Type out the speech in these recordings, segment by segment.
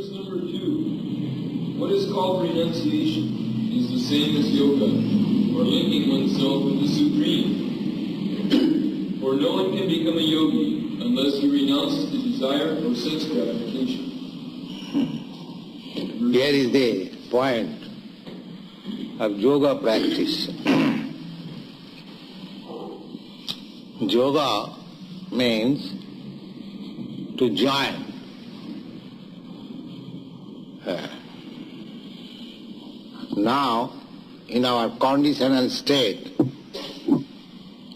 Verse number 2. What is called renunciation is the same as yoga, or linking oneself with the Supreme. For no one can become a yogi unless he renounces the desire for sense gratification. Here is the point of yoga practice. Yoga means to join. Now, in our conditional state,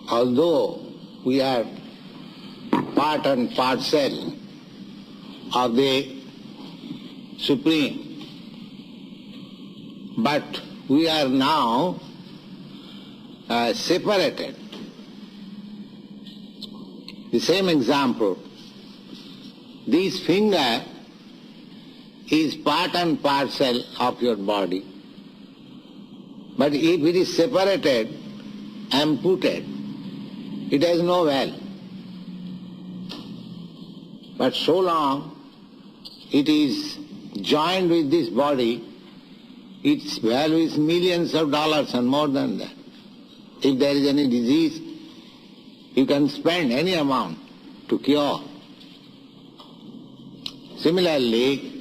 although we are part and parcel of the Supreme, but we are now separated. The same example, this finger is part and parcel of your body, but if it is separated, amputated, it has no value. But so long it is joined with this body, its value is millions of dollars and more than that. If there is any disease, you can spend any amount to cure. Similarly,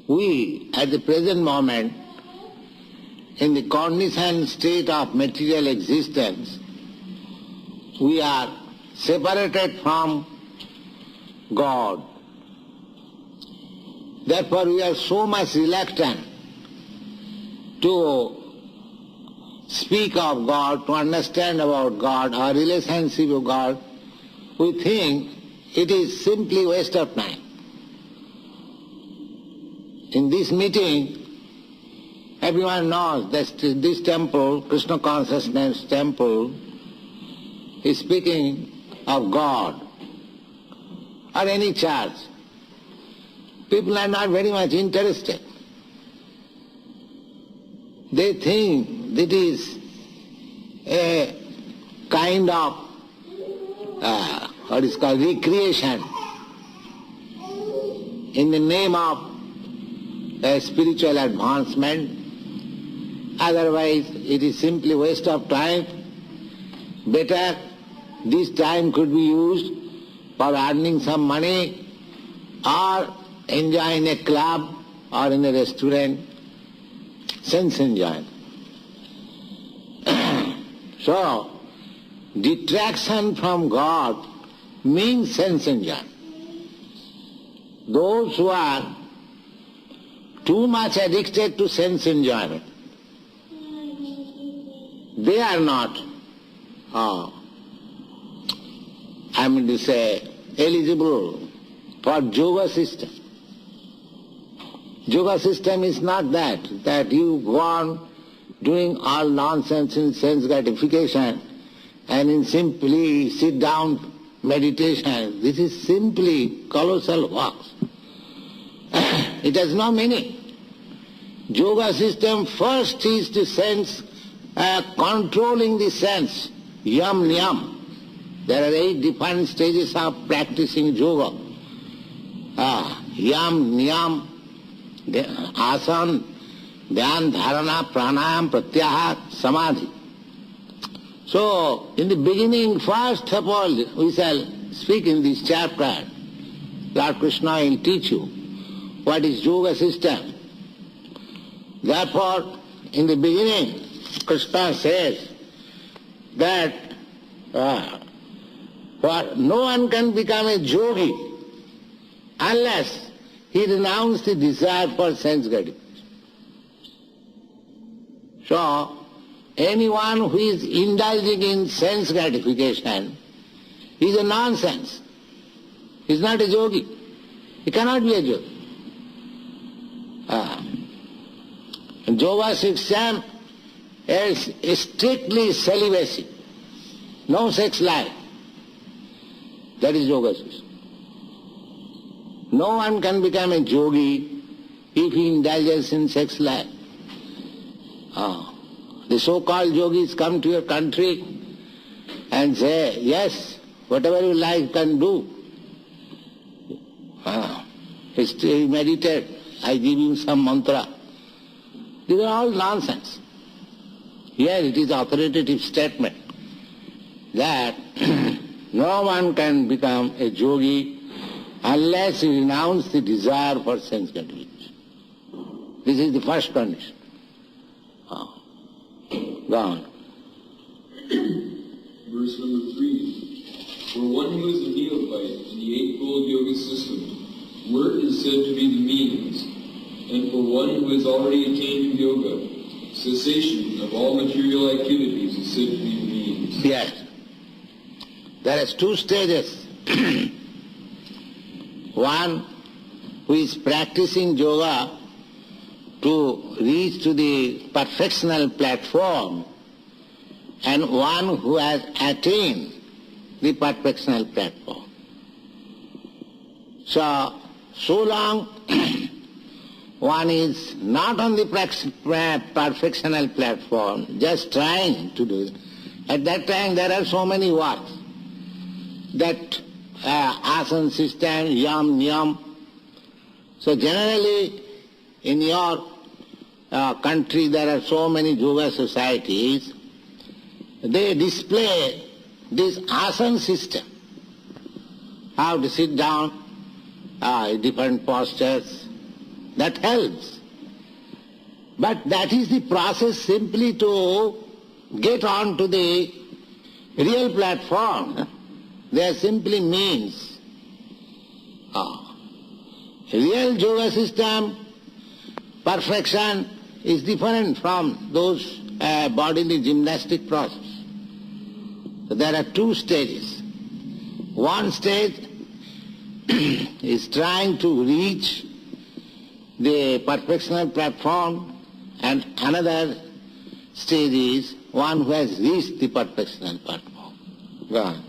we at the present moment, in the conditioned state of material existence, we are separated from God. Therefore we are so much reluctant to speak of God, to understand about God, our relationship with God. We think it is simply waste of time. In this meeting, everyone knows that this temple, Krishna Consciousness temple, is speaking of God or any church. People are not very much interested. They think that is a kind of what is called recreation in the name of spiritual advancement. Otherwise it is simply waste of time. Better this time could be used for earning some money or enjoying a club or in a restaurant, sense enjoyment. So, detraction from God means sense enjoyment. Those who are too much addicted to sense enjoyment, they are not, eligible for yoga system. Yoga system is not that you go on doing all nonsense in sense gratification and in simply sit down meditation. This is simply colossal work. It has no meaning. Yoga system first is the sense, controlling the sense, yam niyam. There are 8 different stages of practicing yoga. Yam, niyam, asana, dhyan, dharana, pranayam, pratyahara, samadhi. So, in the beginning, first of all, we shall speak in this chapter. Lord Krishna will teach you what is yoga system. Therefore, in the beginning, Krishna says that no one can become a yogi unless he renounces the desire for sense gratification. So, anyone who is indulging in sense gratification is a nonsense. He is not a yogi. He cannot be a yogi. Yoga system is strictly celibacy, no sex life. That is yoga system. No one can become a yogi if he indulges in sex life. The so-called yogis come to your country and say, yes, whatever you like can do. meditate, I give you some mantra. These are all nonsense. Here it is authoritative statement that no one can become a yogi unless he renounces the desire for sense gratification. This is the first condition. Go on. Verse number 3. For one who is a neophyte in the Eightfold Yoga system, work is said to be the means, and for one who has already attained to yoga, cessation of all material activities is said to be the means. Yes. There is two stages. One who is practicing yoga to reach to the perfectional platform, and one who has attained the perfectional platform. So long one is not on the perfectional platform, just trying to do it. At that time there are so many works. That asana system, yam, niyam. So generally in your country there are so many yoga societies. They display this asana system, how to sit down, different postures. That helps. But that is the process simply to get on to the real platform. They are simply means. Real yoga system, perfection is different from those bodily gymnastic process. So there are two stages. One stage is trying to reach the perfectional platform, and another stage is one who has reached the perfectional platform. Go on.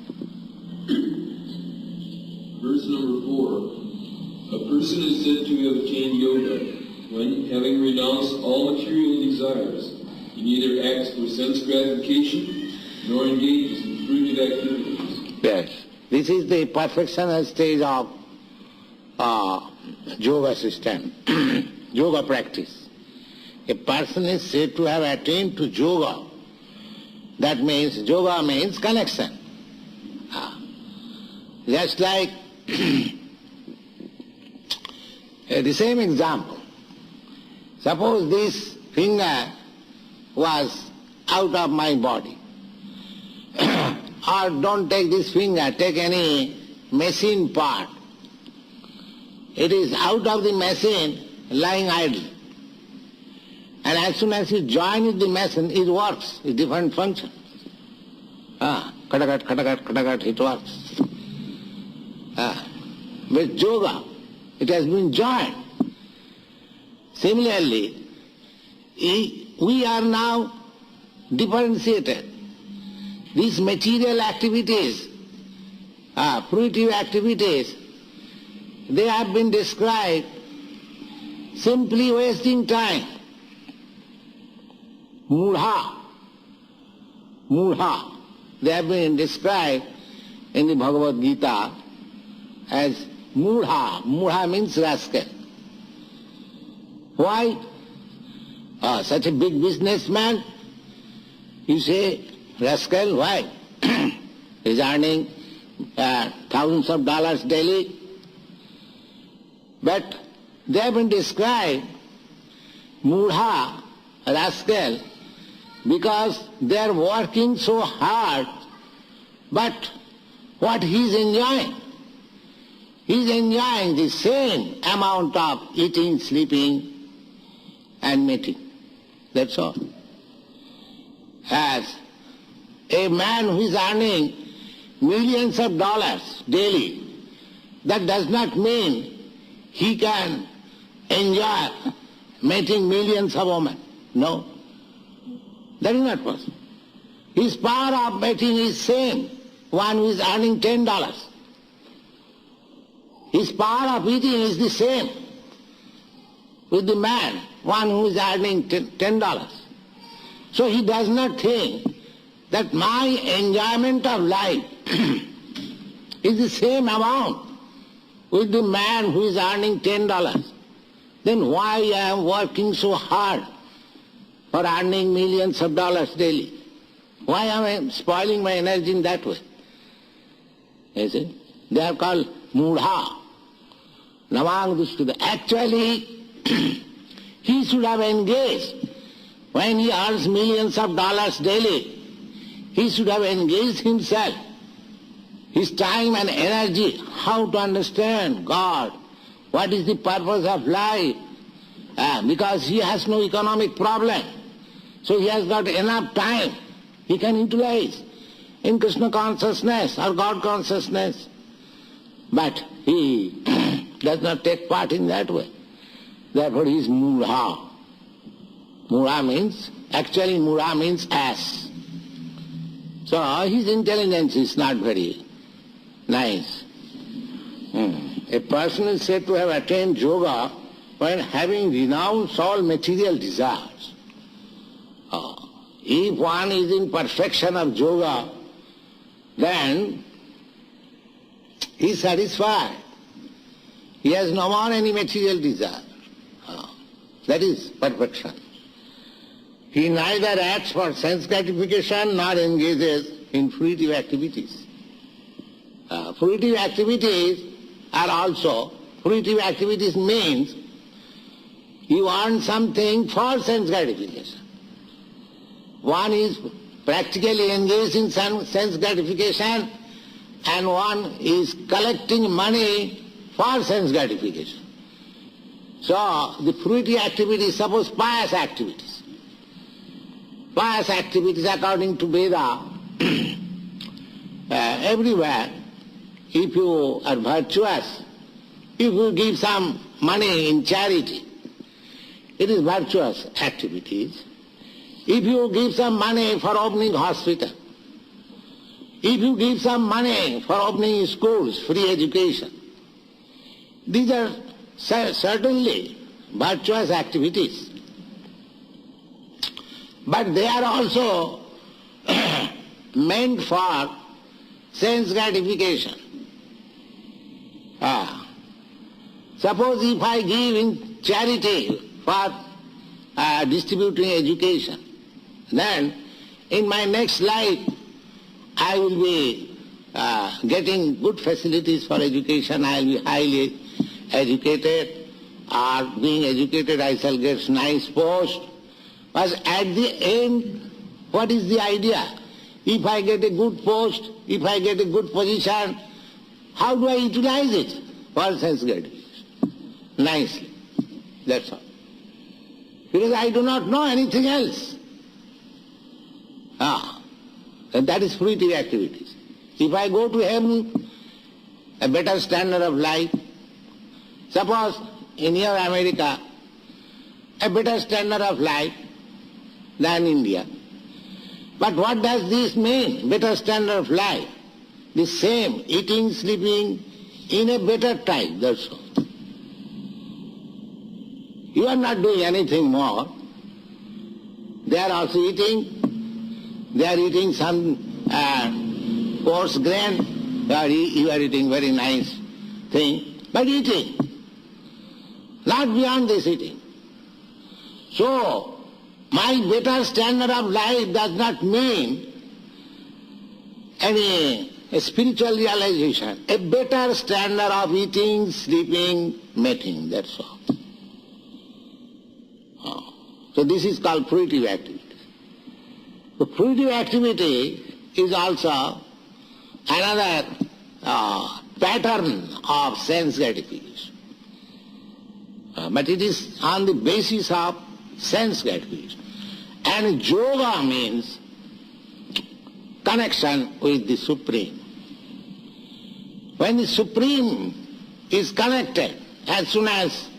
Verse number 4. A person is said to have attained yoga when, having renounced all material desires, he neither acts for sense gratification nor engages in fruitive activities. Yes. This is the perfectional stage of yoga system, yoga practice. A person is said to have attained to yoga. That means, yoga means connection. Just like the same example. Suppose this finger was out of my body. Or don't take this finger, take any machine part. It is out of the machine, lying idle. And as soon as you join with the machine, it works, it's different function. Katakat, katakat, katakat, it works. With yoga, it has been joined. Similarly, we are now differentiated. These material activities, fruitive activities, they have been described simply wasting time. Mudha. They have been described in the Bhagavad Gita as mudha. Mudha means rascal. Why? Such a big businessman, you say, rascal, why? He's earning thousands of dollars daily. But they have been described, mudha, rascal, because they are working so hard, but what he is enjoying? He is enjoying the same amount of eating, sleeping, and mating. That's all. As a man who is earning millions of dollars daily, that does not mean he can enjoy mating millions of women. No. That is not possible. His power of mating is same, one who is earning $10. His power of eating is the same with the man, one who is earning $10. So he does not think that my enjoyment of life is the same amount with the man who is earning $10, then why I am working so hard for earning millions of dollars daily? Why am I spoiling my energy in that way? You see? They are called mudha. Namang dushtuda. Actually, he should have engaged. When he earns millions of dollars daily, he should have engaged himself, his time and energy, how to understand God, what is the purpose of life, because he has no economic problem. So he has got enough time he can utilize in Krishna consciousness or God consciousness. But he does not take part in that way. Therefore he is mudha. Mudha means ass. So his intelligence is not very nice. A person is said to have attained yoga when having renounced all material desires. If one is in perfection of yoga, then he is satisfied. He has no more any material desire. That is perfection. He neither acts for sense gratification nor engages in fruitive activities. Fruitive activities means you want something for sense gratification. One is practically engaged in sense gratification and one is collecting money for sense gratification. So the fruitive activities, suppose pious activities. Pious activities according to Veda, everywhere, if you are virtuous, if you give some money in charity, it is virtuous activities. If you give some money for opening hospital, if you give some money for opening schools, free education, these are certainly virtuous activities. But they are also meant for sense gratification. Suppose if I give in charity for distributing education, then in my next life I will be getting good facilities for education, I will be highly educated, or being educated I shall get nice post. But at the end, what is the idea? If I get a good post, if I get a good position, how do I utilize it for sense gratification? Nicely. That's all. Because I do not know anything else. And that is fruitive activities. If I go to heaven, a better standard of life, suppose in your America, a better standard of life than India. But what does this mean, better standard of life? The same, eating, sleeping, in a better type, that's all. You are not doing anything more. They are also eating. They are eating some coarse grain. You are eating very nice thing, but eating. Not beyond this eating. So, my better standard of life does not mean any spiritual realization. A better standard of eating, sleeping, mating, that's all. So this is called fruitive activity. The fruitive activity is also another pattern of sense gratification. But it is on the basis of sense gratification. And yoga means connection with the Supreme. When the Supreme is connected, as soon as,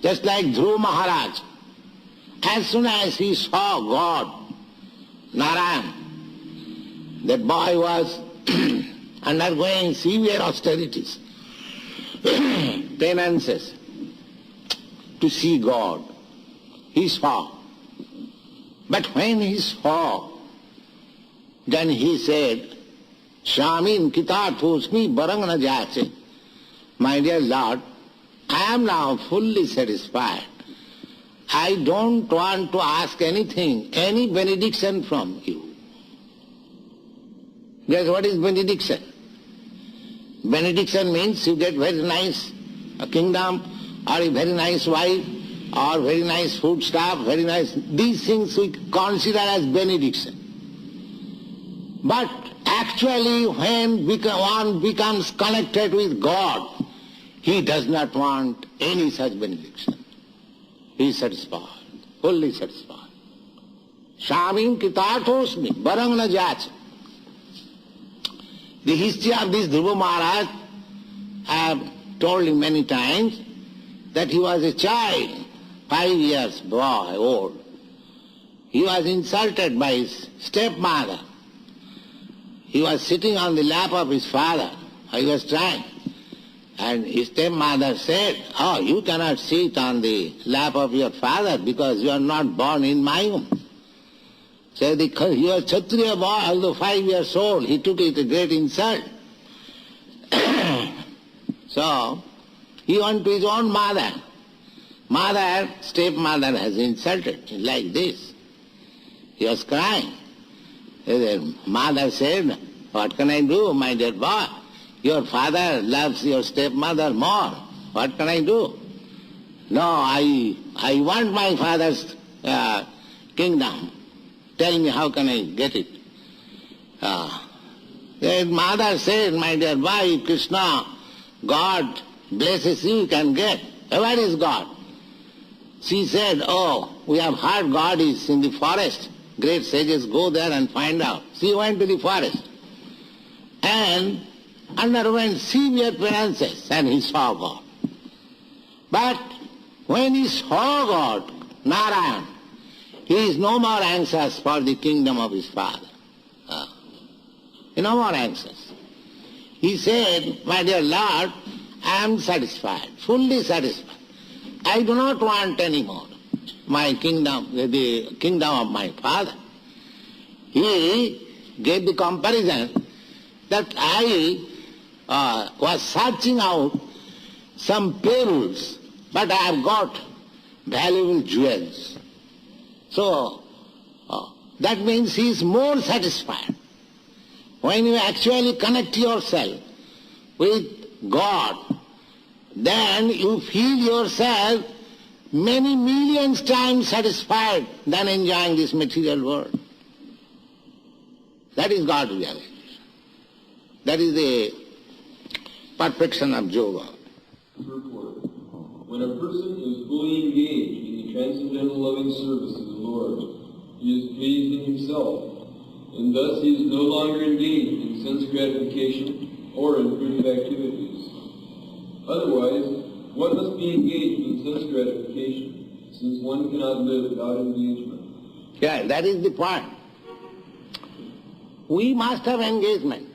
just like Dhruva Maharaj, as soon as he saw God, Narayan, that boy was undergoing severe austerities, penances, to see God. He saw. But when he saw, then he said, Shamin kitatosmi barang na jase. my dear Lord, I am now fully satisfied. I don't want to ask anything, any benediction from you. Guess what is benediction? Benediction means you get very nice kingdom, or a very nice wife, or very nice food stuff, very nice... These things we consider as benediction. But actually when one becomes connected with God, he does not want any such benediction. He is satisfied, fully satisfied. Shamim kitatosmi, barang na jach. The history of this Dhruva Maharaj, I have told him many times, that he was a child, 5 years boy, old. He was insulted by his stepmother. He was sitting on the lap of his father. He was trying. And his stepmother said, "Oh, you cannot sit on the lap of your father because you are not born in my womb." So he was Kshatriya boy, although 5 years old, he took it a great insult. So he went to his own mother. Stepmother has insulted him like this. He was crying. The mother said, "What can I do, my dear boy? Your father loves your stepmother more. What can I do? No, I want my father's kingdom. Tell me, how can I get it?" The mother said, "My dear boy, Krishna, God blesses you, you can get. Where is God?" She said, "Oh, we have heard God is in the forest. Great sages go there and find out." She went to the forest and underwent severe penances, and he saw God. But when he saw God, Narayan, he is no more anxious for the kingdom of his father. He is no more anxious. He said, "My dear Lord, I am satisfied, fully satisfied. I do not want any more my kingdom, the kingdom of my father." He gave the comparison that I was searching out some pearls, but I have got valuable jewels. So that means he is more satisfied. When you actually connect yourself with God, then you feel yourself many millions times satisfied than enjoying this material world. That is God realization. That is the perfection of yoga. Purport. When a person is fully engaged in the transcendental loving service of the Lord, he is pleased in himself, and thus he is no longer engaged in sense gratification or in fruitive activities. Otherwise, one must be engaged in sense gratification, since one cannot live without engagement. Yeah, that is the point. We must have engagement.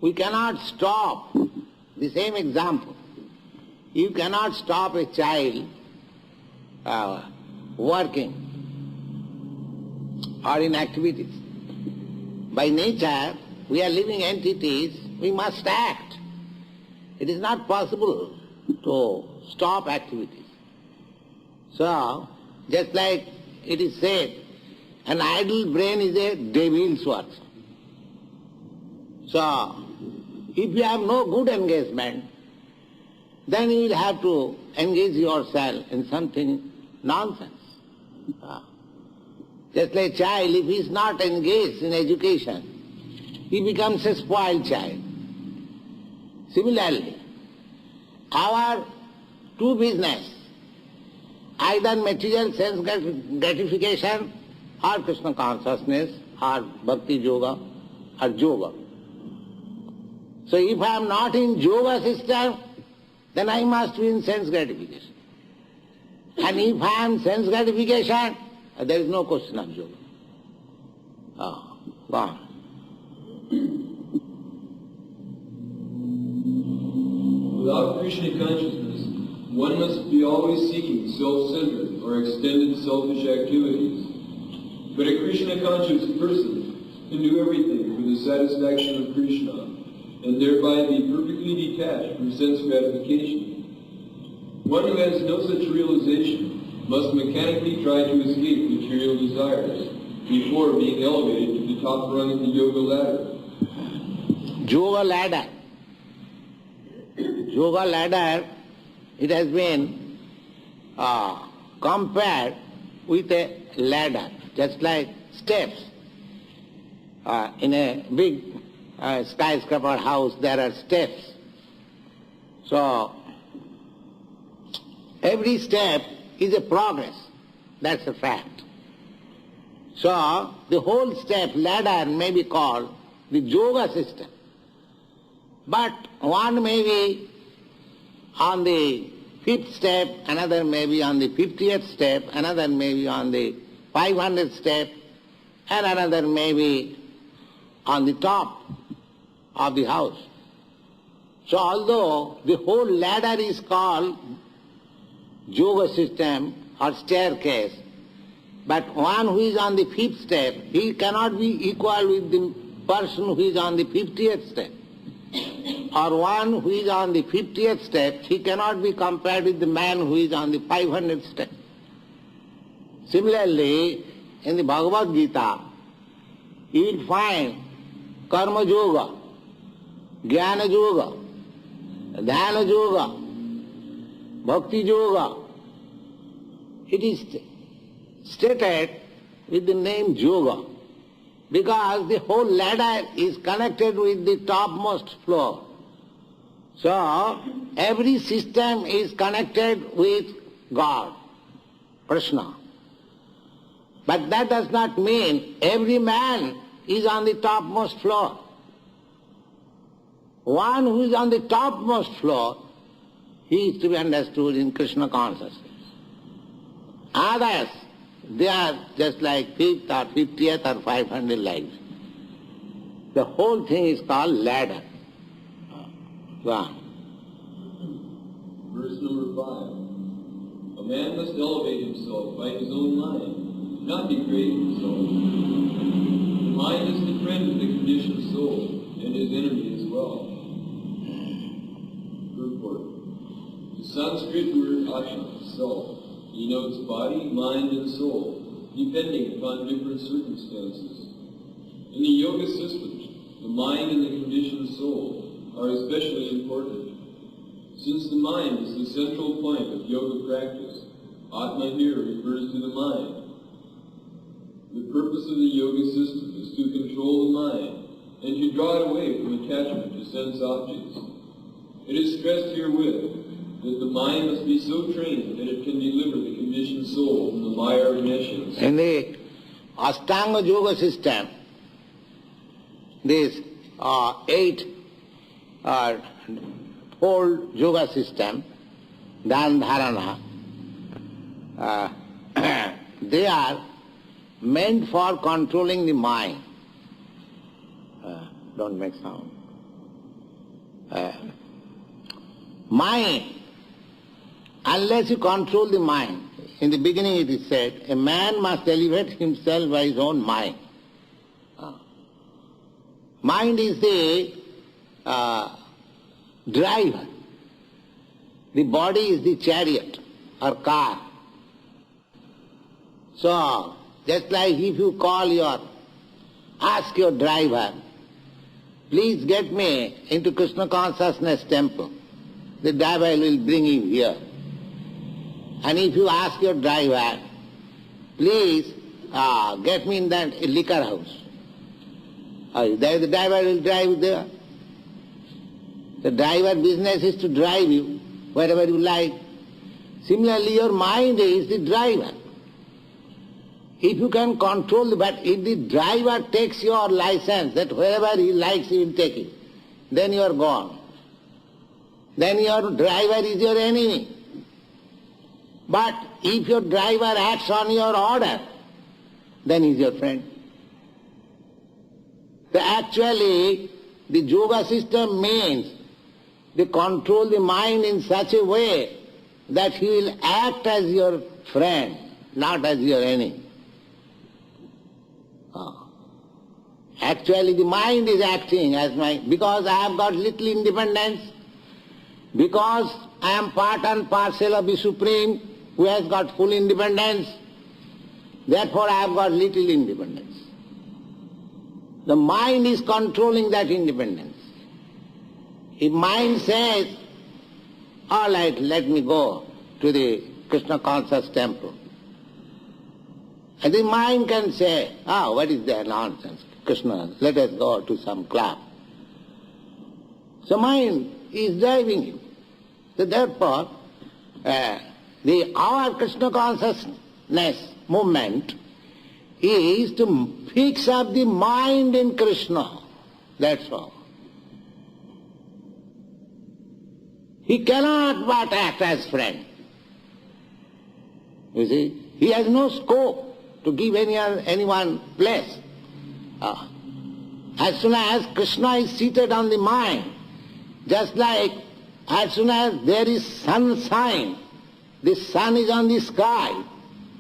We cannot stop. The same example. You cannot stop a child working or in activities. By nature, we are living entities, we must act. It is not possible to stop activities. So, just like it is said, an idle brain is a devil's work. So, if you have no good engagement, then you will have to engage yourself in something nonsense. Just like a child, if he is not engaged in education, he becomes a spoiled child. Similarly, our true business, either material sense gratification or Krishna consciousness or bhakti yoga or yoga. So if I am not in yoga system, then I must be in sense gratification. And if I am sense gratification, there is no question of yoga. Go on. Without Krishna consciousness, one must be always seeking self-centered or extended selfish activities. But a Krishna conscious person can do everything for the satisfaction of Krishna, and thereby be perfectly detached from sense gratification. One who has no such realization must mechanically try to escape material desires before being elevated to the top rung of the yoga ladder. Yoga ladder. Yoga ladder, it has been compared with a ladder, just like steps. In a big skyscraper house, there are steps. So, every step is a progress. That's a fact. So, the whole step ladder may be called the yoga system. But one may be on the 5th step, another may be on the 50th step, another may be on the 500th step, and another may be on the top of the house. So although the whole ladder is called yoga system or staircase, but one who is on the 5th step, he cannot be equal with the person who is on the 50th step. Or one who is on the 50th step, he cannot be compared with the man who is on the 500th step. Similarly, in the Bhagavad Gita, you will find karma yoga, jnana yoga, dhyana yoga, bhakti yoga. It is stated with the name yoga because the whole ladder is connected with the topmost floor. So, every system is connected with God, Krishna. But that does not mean every man is on the topmost floor. One who is on the topmost floor, he is to be understood in Krishna consciousness. Others, they are just like 5th or 50th or 500 lives. The whole thing is called ladder. Verse number 5. A man must elevate himself by his own mind, not degrade himself. The mind is the friend of the conditioned soul, and his enemy as well. Purport. The Sanskrit word atma, self, denotes body, mind, and soul, depending upon different circumstances. In the yoga systems, the mind and the conditioned soul are especially important. Since the mind is the central point of yoga practice, Atma here refers to the mind. The purpose of the yoga system is to control the mind and to draw it away from attachment to sense objects. It is stressed herewith that the mind must be so trained that it can deliver the conditioned soul from the mire of meshes. In the Ashtanga Yoga system, this 8-fold yoga system, Dhan Dharana, they are meant for controlling the mind. Don't make sound. Mind, unless you control the mind, in the beginning it is said, a man must elevate himself by his own mind. Mind is the driver. The body is the chariot or car. So, just like if you ask your driver, please get me into Krishna Consciousness temple, the driver will bring you here. And if you ask your driver, please get me in that liquor house, the driver will drive there. The driver business is to drive you wherever you like. Similarly, your mind is the driver. If you can control, but if the driver takes your license, that wherever he likes he will take it, then you are gone. Then your driver is your enemy. But if your driver acts on your order, then he is your friend. So actually, the yoga system means to control the mind in such a way that he will act as your friend, not as your enemy. Actually the mind is acting as because I have got little independence, because I am part and parcel of the Supreme who has got full independence, therefore I have got little independence. The mind is controlling that independence. If mind says, all right, let me go to the Krishna conscious temple, and the mind can say, what is that nonsense? Krishna, let us go to some club. So mind is driving him. So therefore, our Krishna consciousness movement is to fix up the mind in Krishna. That's all. He cannot but act as friend. You see, he has no scope to give anyone place. As soon as Krishna is seated on the mind, just like as soon as there is sunshine, the sun is on the sky,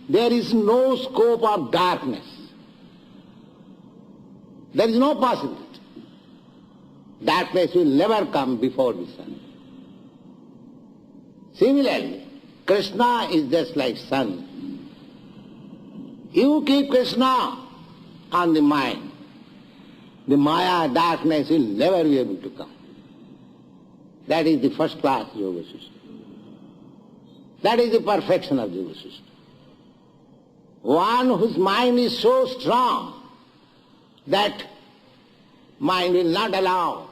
there is no scope of darkness. There is no possibility. Darkness will never come before the sun. Similarly, Krishna is just like sun. You keep Krishna on the mind, the Maya, darkness will never be able to come. That is the first class yoga system. That is the perfection of yoga system. One whose mind is so strong that mind will not allow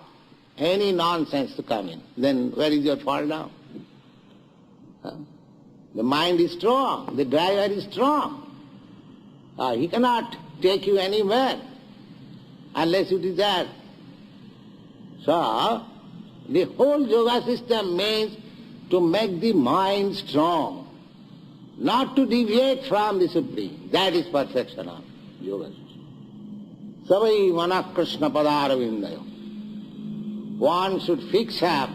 any nonsense to come in. Then where is your fall down? The mind is strong, the driver is strong. He cannot take you anywhere unless you desire. So, the whole yoga system means to make the mind strong, not to deviate from the Supreme. That is perfection of yoga system. Savai mana Krishna padaravindayo. One should fix up,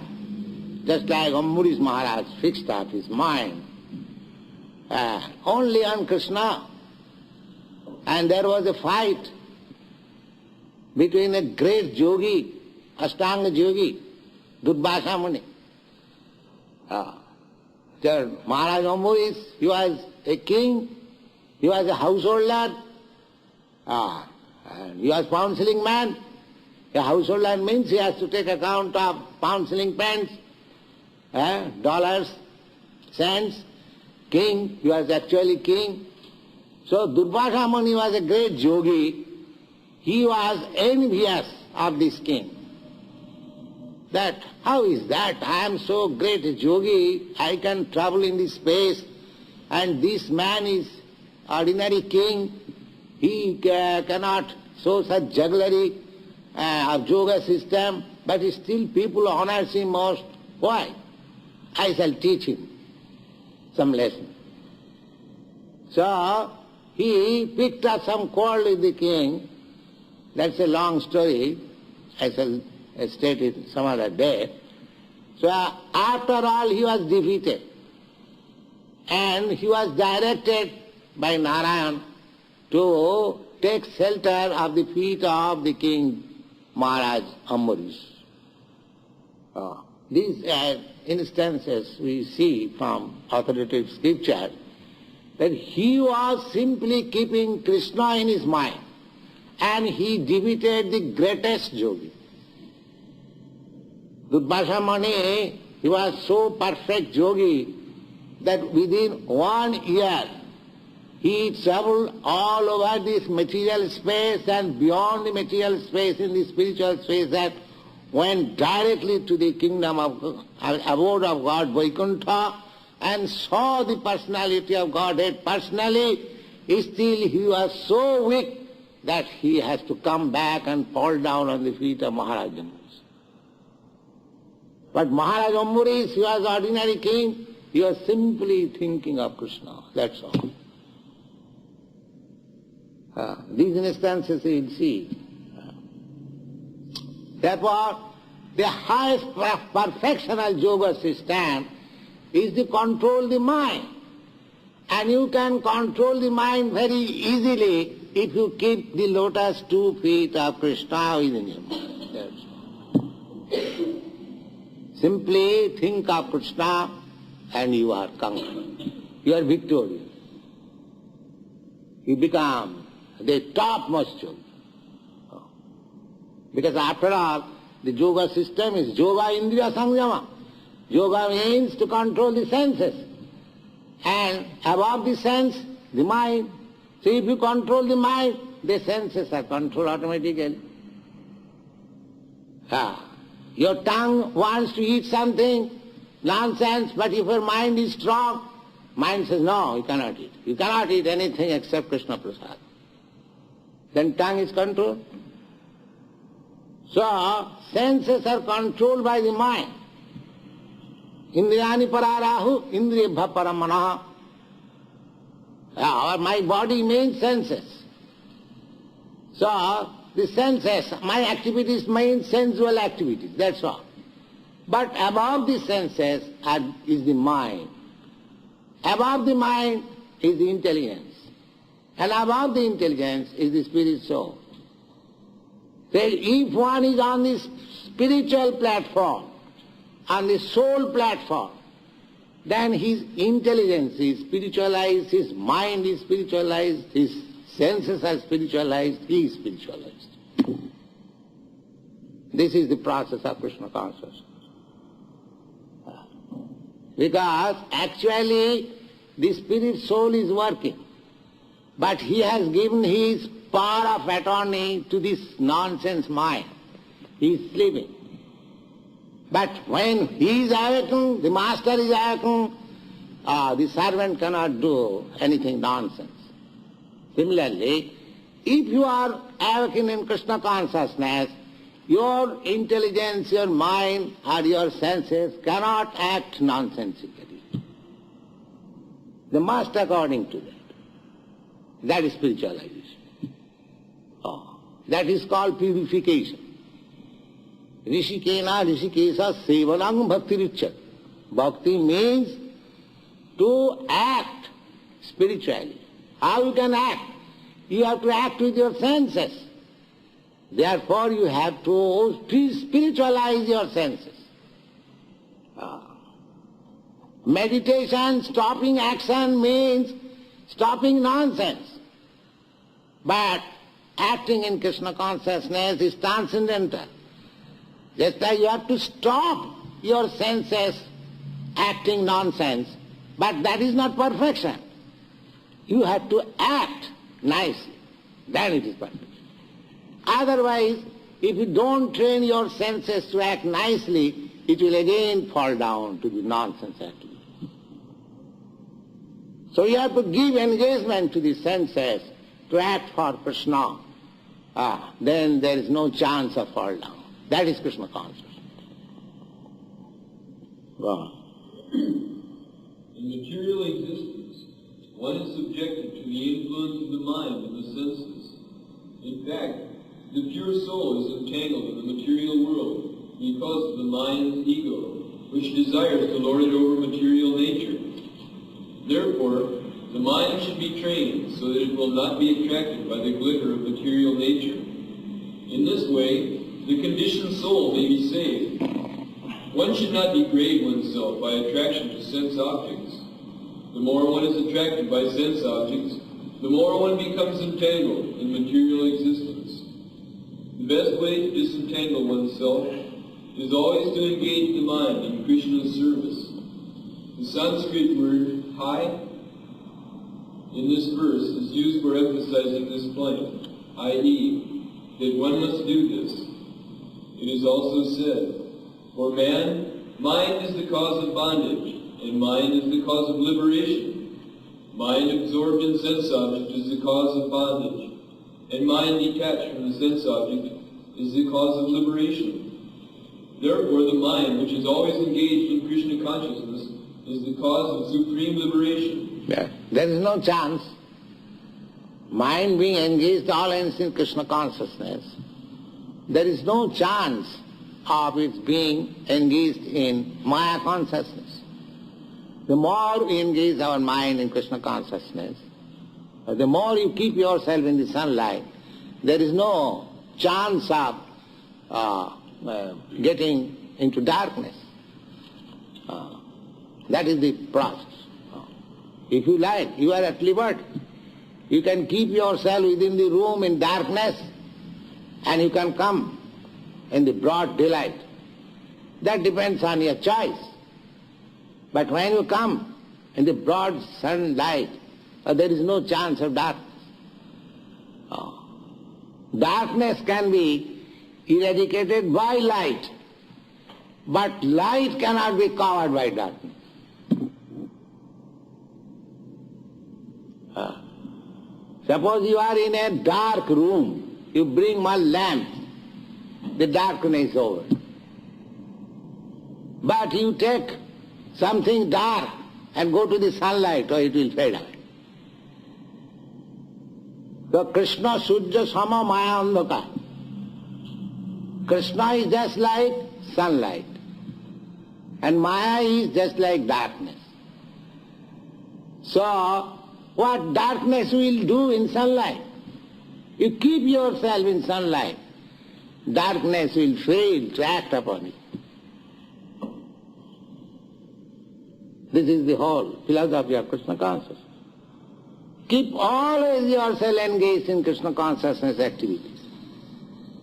just like Ambarish Maharaj fixed up his mind, only on Krishna. And there was a fight between a great yogi, Ashtanga yogi, Durvasa Muni. Maharaj Ambarish, he was a king, he was a householder, and he was pound shilling man. A householder means he has to take account of pound shilling pence, dollars, cents. King, he was actually king. So Durvasa Muni was a great yogi. He was envious of this king. That, how is that? I am so great a yogi, I can travel in this space, and this man is ordinary king. He cannot show such jugglery of yoga system, but still people honor him most. Why? I shall teach him some lesson. So he picked up some quarrel with the king. That's a long story. I shall state it some other day. So after all he was defeated, and he was directed by Narayan to take shelter of the feet of the king Maharaj Ambarish. These instances we see from authoritative scripture that he was simply keeping Krishna in his mind, and he defeated the greatest yogi. Durvasa Muni, he was so perfect yogi that within 1 year he traveled all over this material space and beyond the material space in the spiritual space, that went directly to the kingdom of abode of God, Vaikuntha, and saw the personality of Godhead personally. Still he was so weak that he has to come back and fall down on the feet of Maharaj Ambarish. But Maharaj Ambarish, he was ordinary king, he was simply thinking of Krishna, that's all. These instances you will see. Therefore, the highest perfection of yoga system is to control the mind. And you can control the mind very easily if you keep the lotus 2 feet of Krishna within your mind. That's all. Simply think of Krishna and you are conquered. You are victorious. You become the topmost yogi. Because after all, the yoga system is yoga indriya samyama. Yoga means to control the senses. And above the sense, the mind. So if you control the mind, the senses are controlled automatically. Your tongue wants to eat something, nonsense, but if your mind is strong, mind says, no, you cannot eat. You cannot eat anything except Krishna Prasad. Then tongue is controlled. So, senses are controlled by the mind. Indriyani pararahu, indriyabha paramanaha. My body means senses. So, the senses, my activities mean sensual activities, that's all. But above the senses is the mind. Above the mind is the intelligence. And above the intelligence is the spirit soul. So if one is on the spiritual platform, on the soul platform, then his intelligence is spiritualized, his mind is spiritualized, his senses are spiritualized, he is spiritualized. This is the process of Krishna consciousness. Because actually the spirit soul is working, but he has given his power of attorney to this nonsense mind. He is sleeping. But when he is awakened, the master is awakened, the servant cannot do anything nonsense. Similarly, if you are awakened in Krishna consciousness, your intelligence, your mind, or your senses cannot act nonsensically. They must according to that. That is spiritualization. That is called purification. Rishikena rishikesa sevanam bhakti. Bhakti means to act spiritually. How you can act? You have to act with your senses. Therefore you have to spiritualize your senses. Meditation, stopping action means stopping nonsense. But acting in Krishna consciousness is transcendental. Just like you have to stop your senses acting nonsense, but that is not perfection. You have to act nicely, then it is perfection. Otherwise, if you don't train your senses to act nicely, it will again fall down to the nonsense activity. So you have to give engagement to the senses to act for Krishna. Then there is no chance of fall down. That is Krishna consciousness. In material existence, one is subjected to the influence of the mind and the senses. In fact, the pure soul is entangled in the material world because of the mind's ego, which desires to lord it over material nature. Therefore, the mind should be trained so that it will not be attracted by the glitter of material nature. In this way, the conditioned soul may be saved. One should not degrade oneself by attraction to sense objects. The more one is attracted by sense objects, the more one becomes entangled in material existence. The best way to disentangle oneself is always to engage the mind in Krishna's service. The Sanskrit word "hai" in this verse is used for emphasizing this point, i.e., that one must do this. It is also said, for man, mind is the cause of bondage, and mind is the cause of liberation. Mind absorbed in sense object is the cause of bondage, and mind detached from the sense object is the cause of liberation. Therefore, the mind, which is always engaged in Krishna consciousness, is the cause of supreme liberation. Yeah. There is no chance. Mind being engaged always in Krishna consciousness, there is no chance of its being engaged in Maya consciousness. The more we engage our mind in Krishna consciousness, The more you keep yourself in the sunlight, there is no chance of getting into darkness. That is the process. If you like, you are at liberty. You can keep yourself within the room in darkness and you can come in the broad daylight. That depends on your choice. But when you come in the broad sunlight, there is no chance of darkness. Darkness can be eradicated by light, but light cannot be covered by darkness. Suppose you are in a dark room, you bring one lamp, the darkness is over. But you take something dark and go to the sunlight, or it will fade away. So Krishna Sujya Sama Maya Andhaka. Krishna is just like sunlight, and Maya is just like darkness. So, what darkness will do in sunlight? You keep yourself in sunlight, darkness will fail to act upon you. This is the whole philosophy of Krishna consciousness. Keep always yourself engaged in Krishna consciousness activities.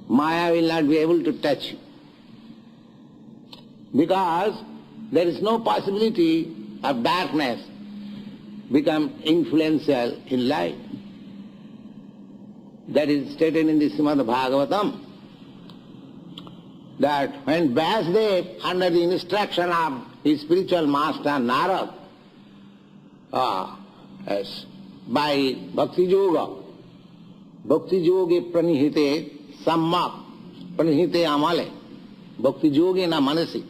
Maya will not be able to touch you, because there is no possibility of darkness become influential in light. That is stated in the Srimad Bhagavatam, that when Vyasadeva, under the instruction of his spiritual master Narad, by Bhakti Yoga, Bhakti Yoga pranihite sammak, pranihite amale, Bhakti Yoga na manasi.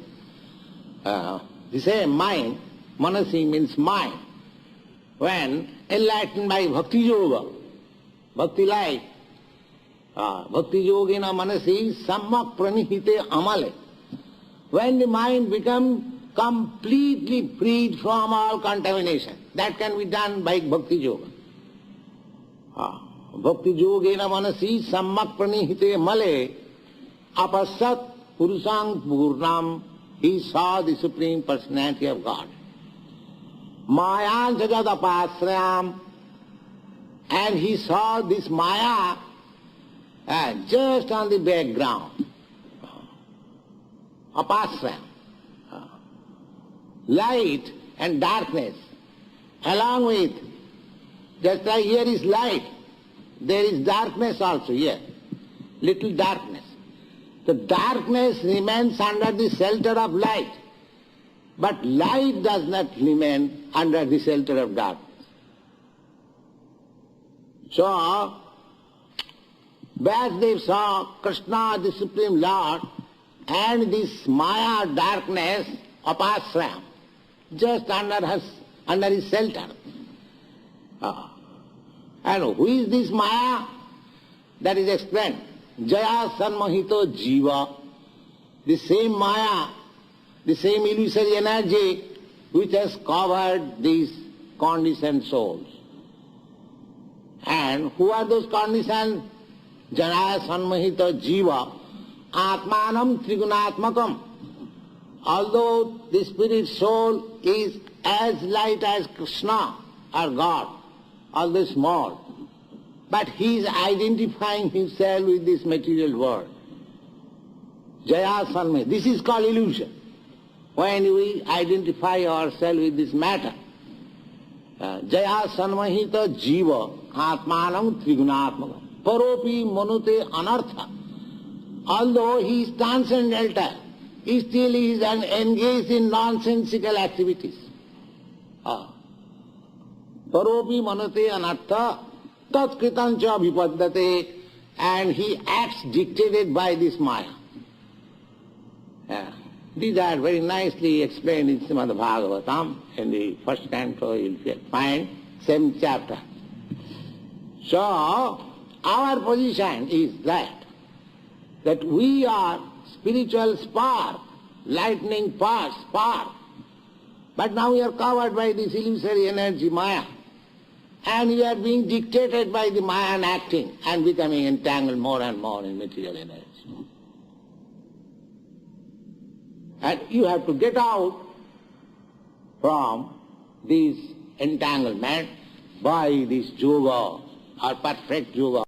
The same mind, manasi means mind. When enlightened by Bhakti Yoga, Bhakti light, Bhakti Yogena Manasi Sammak Pranihite Amale. When the mind becomes completely freed from all contamination, that can be done by Bhakti Yoga. Bhakti Yogena Manasi Sammak Pranihite Amale Apasat Purusang Purnam, he saw the Supreme Personality of God. Maya Jagad Apasrayam, and he saw this Maya just on the background. Apasrayam. Light and darkness, along with, just like here is light, there is darkness also here, little darkness. The darkness remains under the shelter of light, but light does not remain under the shelter of darkness. So, Vyasadeva saw Krishna, the Supreme Lord, and this Maya darkness of Asram, just under his shelter. And who is this Maya? That is explained. Jaya Sanmahito Jiva, the same Maya, the same illusory energy which has covered these conditioned souls. And who are those conditioned? Jaya Sanmahito Jiva, Atmanam Trigunatmakam. Although the spirit soul is as light as Krishna or God, although small, but he is identifying himself with this material world. Jaya Sanmahita. This is called illusion. When we identify ourselves with this matter. Jaya Sanmahita Jiva Atmanam Trigunatmakam. Paropi Manute Anartha. Although he is transcendental, he still is engaged in nonsensical activities. Paropi Manute Anartha Tat Kritancha Vipaddate, and he acts dictated by this Maya. These are very nicely explained in Srimad Bhagavatam, in the first canto you will find, 7th chapter. So, our position is that we are spiritual spark, lightning spark, but now we are covered by this illusory energy Maya, and you are being dictated by the Maya and acting and becoming entangled more and more in material energy. And you have to get out from this entanglement by this yoga or perfect yoga.